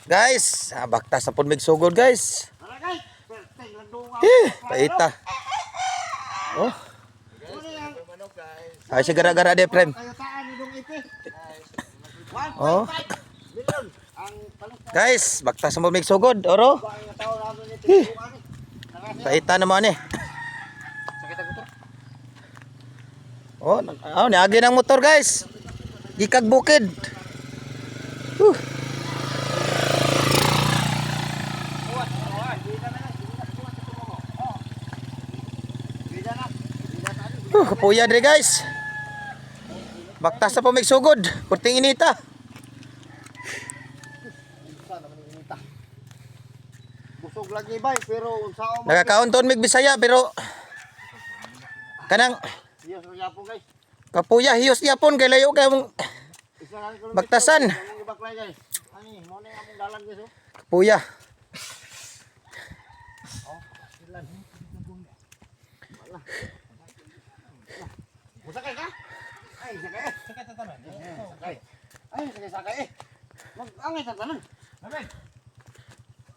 Guys, baktas na pud mig sugod guys. Paita. Oh. Ay si gara-gara de friend. Oh. Guys, baktas na pud mig sugod, oro. Paita naman eh. Oh, niagi ng motor guys. Gikag bukid. Kapuya dre guys. Baktas na po may sugod. Kurting inita. Busog lagi bay pero unsaon man. Nakakaunton mig Bisaya pero kanang Yes, yapo guys. kapuya hiyos yapon kay layo kay mong baktasan. Ani, mo na among dalan guys oh. Kapuya. Sakay ka? Ay, sakay. Sakay ta tanan. Sakay. Ay, sakay eh. Angay ta tanan. Amen.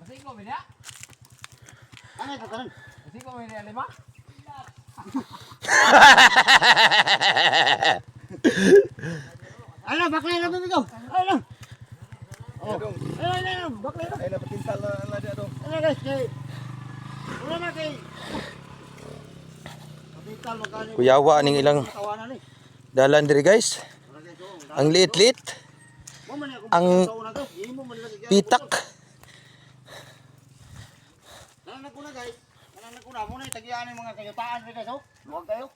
Masay ko binya? Angay ta tanan. Masay ko binya lima? Ala, baklay na bibigaw. Ala. Oh. Ala, baklay na. Ay napatintal na dia dong. Ala guys, kay. Wala na kay. Kapital magkano. Kuyawa ning ilang Tawanan ni. dalan diri guys. Ang liit-liit. Ang pitak. Nanan ko na guys. Nanan ko na. Muna tagian yung mga kayutaan rin guys. Huwag kayo.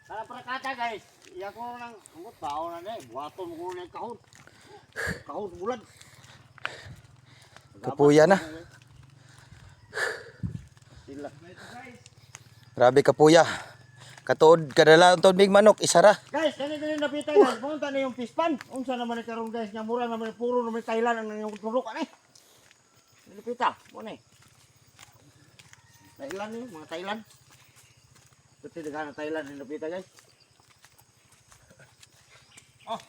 Para kata guys. Iya ko nang angot bao na dai. Buhaton mo ko na kahon. Kahon bulan. Kapuya na. Sila. Grabe kapuya. Katuod kadala untod mig manok isara. Guys, kani napita guys. Punta na yung pispan. Unsa naman ni karon guys, nya mura naman puro naman Thailand ang yung turok ani. Napita, mo ni. Thailand ni, mga Thailand. Pati dagan Thailand ni napita guys. Oh,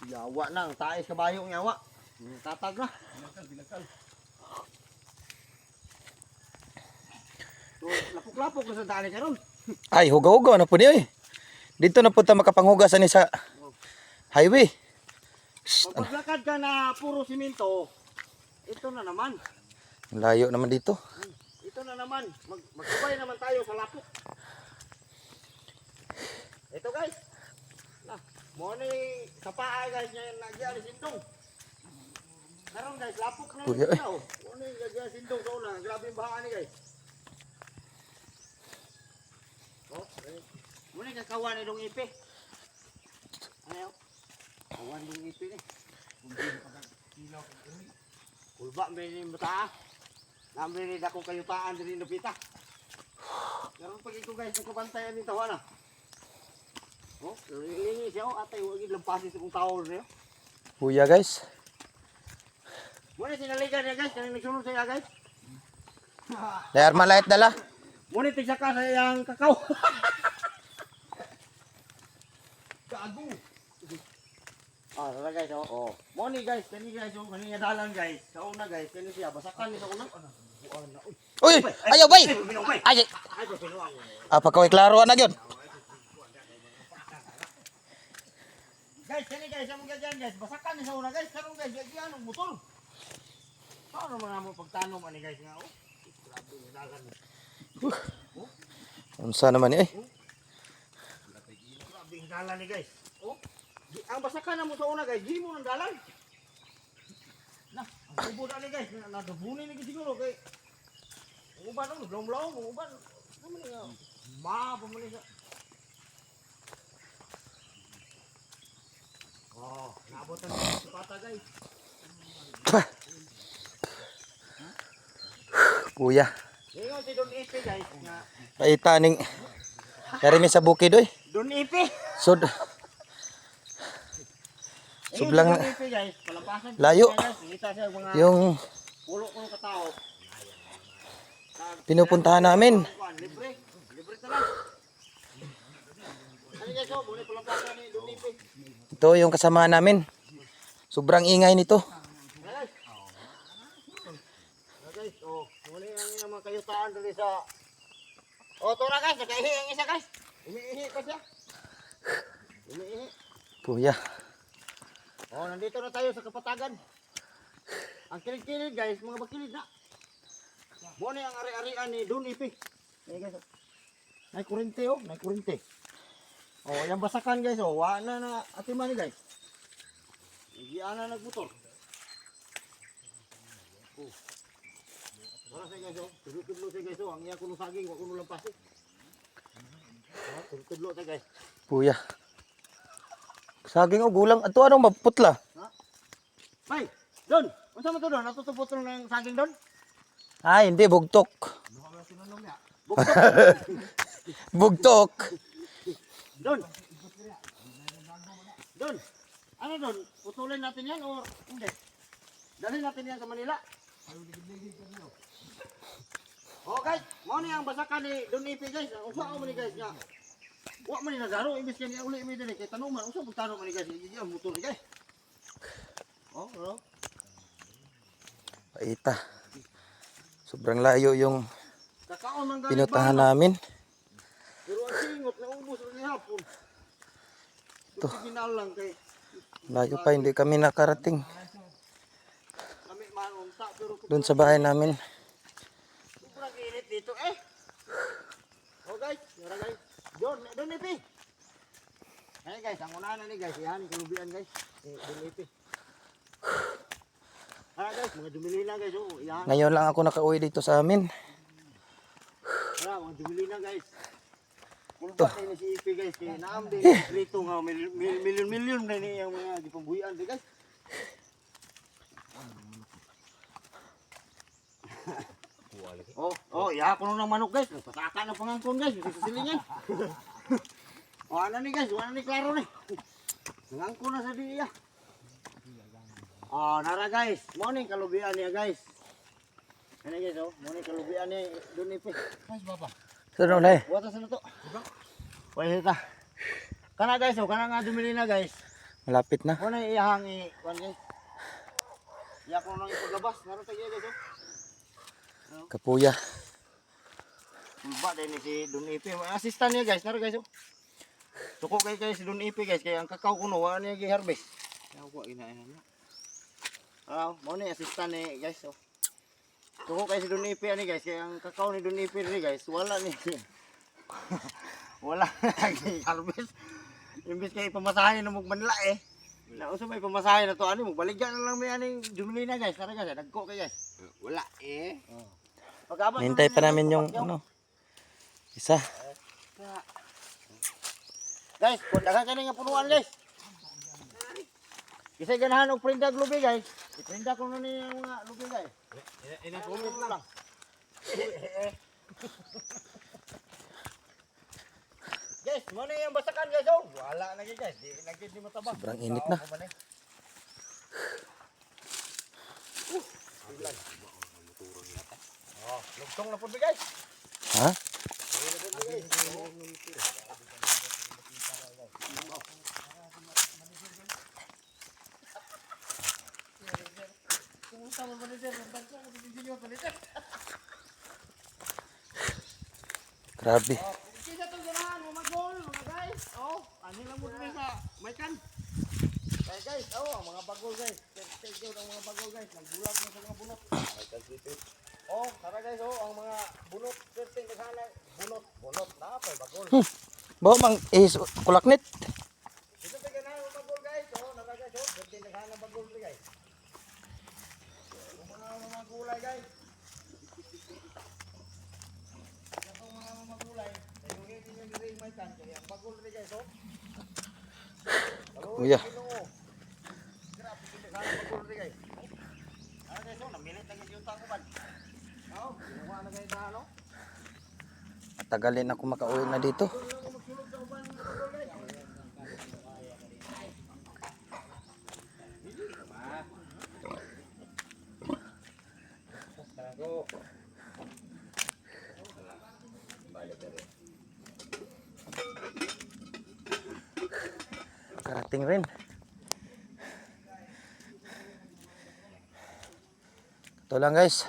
yawa na ang taes kabayo ng yawa. Tatag na. Binakal. So, lapok-lapok na sa daan ni karon. Ay, hugaw-hugaw na po niya eh. Dito na po tayo makapanghugasan ni sa highway. Pag paglakad ka na puro simento, ito na naman. Layo naman dito. Ito na naman. Magsubay naman tayo sa lapok. Ito guys. Nah, mo ni sa paa guys nya nagyari sindong. Karon guys, lapok na Puya, ito. Mo ni nagyari sindong sa una. Grabe yung baha ni guys. Oh, muna kakawan ni dong ipe. Ayaw. Kawan dong ipe ni. Kulba may ni mata. Namre ni dako kayutaan diri napita. Karon pag ito guys, nakabantayan ni tawana. Oh, ini siya atay wag lampasin sa kung tao niyo. Puya guys. Muna sinaligan niya guys, kanang nagsunod siya guys. Layar malight dala. Muna tigsaka sa yang kakao. Gago. Ah, wala guys, oh. Moni guys, kani guys, yung kani dalan guys. Sa una guys, kani siya basakan ni sa una. Uy, ayaw bay. Ay. Ay, pinuang. Apa kau klaro na gyud? Guys, kani guys, ang ganyan guys, basakan ni sa una guys. Karon guys, diyan ang motor. Paano man mo pagtanom ani guys nga oh. Grabe yung dalan. Unsa naman eh? Grabe yung dalan ni guys. Oh. Ang basakan mo sa una guys, di mo nang dalan. Nah, ang tubo na ni guys, nadubuni ni siguro kay uban ang blom-blom, uban. Ano nga? Ma, pamuli sa. Oh, naabot na si pata guys. Puya. Ngayon si Don Ipe guys nga. Paita ning kari mi sa bukid oy. Don Ipe. Sud. Sublang Don Ipe guys, palampasan. layo. Guys, kita siya mga Yung pulo ng katao. pinupuntahan namin. Libre. Libre talaga. Ano guys, oh, muli pala plaka ni Don Ipe. Ito yung kasama namin. Sobrang ingay nito. Guys. Guys, oh, muli ang mga kayutaan dali sa. Oh, tura guys, nakaihi ang isa guys. Umiihi pa siya. Umiihi. Kuya. Oh, nandito na tayo sa kapatagan. Ang kilig-kilig guys, mga bakilig na. Muna ang ari-arian ni Don Ipe. Ayan guys, oh. May kurente oh, may kurente. Oh, yung basakan guys, oh, wala na atiman ni guys. Igiana nagmotor. Oh. Wala sa guys, oh. Tudlo-tudlo sa guys, oh. Ang iya kuno saging, wa kuno lampasik. Oh, tudlo sa guys. Kuya. Saging o gulang. Ato anong maputla? Ha? Bay, Don, unsa man to Don? Natutubot ng saging Don? Ay, hindi. Bugtok. Buktok. Bugtok. Don. Don. Ano Don? Putulin natin yan o hindi? Dalhin natin yan sa Manila. Oh guys, mo ni ang basakan ni Don Ipe guys. Usa ako man ni guys nga. Wa man ni nagaro imbis kani uli mi dinhi kay tanuman usa pud tanong man ni guys.Igi ang motor ni guys. Oh, oh. Paita. Sobrang layo yung Kakaon man galing pinutahan ba? namin. Pero ang singot na ubos ni hapon. Ito. Final lang kay Layo pa. Hindi kami nakarating. kami man unta pero Doon sa bahay namin. sobrang init dito eh. Oh guys, yara guys. Don Ipe. Hey guys, ang unahan na ni guys, yan yung kulubian guys. Don Ipe. Ah guys, mga dumili na guys. Oh, yan. Ngayon lang ako nakauwi dito sa amin. Ah, mga dumili na guys. Kulbat na si Ipe guys. Kaya naam din rito nga milyon na niya yung mga gipambuhian guys. Oh, ya kuno ng manok guys. Pasaka na pangangkon guys, sa silingan. Oh, ano ni guys, wala ni klaro ni. Nangangkon na sa diya. Oh, nara guys. Morning kalubian niya guys. Ano guys, oh, morning kalubian ni Don Ipe. Guys, baba. Sino na eh? Buat sa to. Pwede ta. Kana guys, oh, kana nga dumili na guys. Malapit na. Mo na iyahang kuan guys. Ya ko nang ipaglabas, naron tayo guys, oh. Kapuya. Kulba din ni si Don Ipe. May assistant niya guys, naron guys, oh. Suko kay si Don Ipe guys, kaya ang kakao kuno wala niya gi-harvest. Kaya ko inaina niya. Mo ni assistant ni guys, oh. Suko kay si Don Ipe ani guys, kaya ang kakao ni Don Ipe ni guys, wala ni. Wala gi-harvest. Imbis kay pamasahe na Manila eh. Na usa may pamasahe na to ani mo baligyan na lang may ani dumili na guys, tara guys, nagko kay guys. Wala eh. Pagkabot. Hintay pa namin yung ano. Isa. Guys, kung dagan kani nga punuan guys. Kisay ganahan og prinda og lubi guys. Iprinda ko na ni ang mga lubi guys. Ina comment lang. Guys, mo na yung basakan guys, oh. Wala na guys, di lagi di mataba. Sobrang init na. Oh, lugtong na po guys. Ha? Grabe. Kita to ganahan mo magol mga guys. Oh, ano lang mo dito sa Maikan. Hey guys, oh, ang mga bagol guys. Take out ang mga bagol guys. Nagbulag na sa mga bunot. Oh, tara guys, oh, ang mga bunot. Testing kasana. Bunot na pa bagol. Bawa mang kulaknit. Ito pa ganahan mo bagol guys. Oh, tara guys, oh, testing kasana bagol guys. Yung mga gulay guys. Kuya. Tagalin ako makauwi na dito. nakarating rin. Ito lang guys.